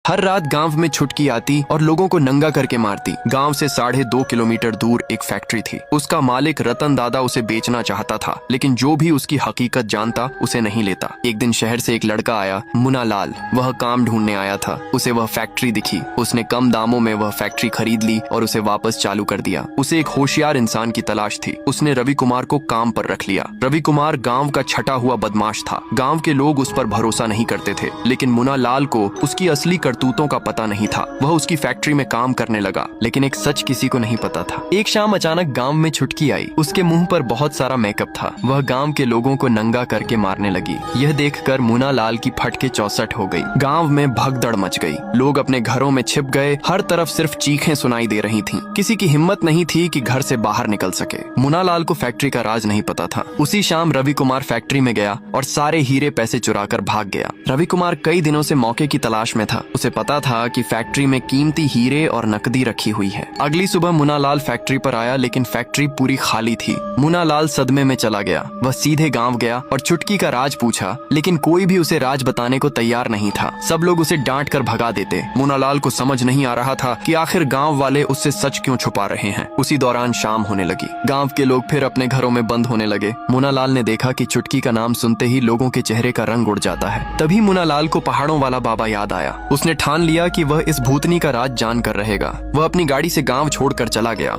हर रात गांव में छुटकी आती और लोगों को नंगा करके मारती। गांव से 2.5 किलोमीटर दूर एक फैक्ट्री थी। उसका मालिक रतन दादा उसे बेचना चाहता था, लेकिन जो भी उसकी हकीकत जानता उसे नहीं लेता। एक दिन शहर से एक लड़का आया, मुना लाल। वह काम ढूंढने आया था। उसे वह फैक्ट्री दिखी। उसने कम दामों में वह फैक्ट्री खरीद ली और उसे वापस चालू कर दिया। उसे एक होशियार इंसान की तलाश थी। उसने रवि कुमार को काम पर रख लिया। रवि कुमार गांव का छटा हुआ बदमाश था। गांव के लोग उस पर भरोसा नहीं करते थे, लेकिन मुना लाल को उसकी असली करतूतों का पता नहीं था। वह उसकी फैक्ट्री में काम करने लगा, लेकिन एक सच किसी को नहीं पता था। एक शाम अचानक गांव में छुटकी आई। उसके मुंह पर बहुत सारा मेकअप था। वह गांव के लोगों को नंगा करके मारने लगी। यह देखकर मुना लाल की फटके चौसठ हो गई। गांव में भगदड़ मच गई। लोग अपने घरों में छिप गए। हर तरफ सिर्फ चीखें सुनाई दे रही थीं। किसी की हिम्मत नहीं थी कि घर से बाहर निकल सके। मुना लाल को फैक्ट्री का राज नहीं पता था। उसी शाम रवि कुमार फैक्ट्री में गया और सारे हीरे पैसे चुराकर भाग गया। रवि कुमार कई दिनों से मौके की तलाश में था। उसे पता था कि फैक्ट्री में कीमती हीरे और नकदी रखी हुई है। अगली सुबह मुना लाल फैक्ट्री पर आया, लेकिन फैक्ट्री पूरी खाली थी। मुना लाल सदमे में चला गया। वह सीधे गांव गया और चुटकी का राज पूछा, लेकिन कोई भी उसे राज बताने को तैयार नहीं था। सब लोग उसे डांट कर भगा देते। मुना लाल को समझ नहीं आ रहा था कि आखिर गांव वाले उससे सच क्यों छुपा रहे हैं। उसी दौरान शाम होने लगी। गांव के लोग फिर अपने घरों में बंद होने लगे। मुना लाल ने देखा कि चुटकी का नाम सुनते ही लोगों के चेहरे का रंग उड़ जाता है। तभी मुना लाल को पहाड़ों वाला बाबा याद आया। उसने ठान लिया कि वह इस भूतनी का राज जान कर रहेगा। वह अपनी गाड़ी से गांव छोड़कर चला गया।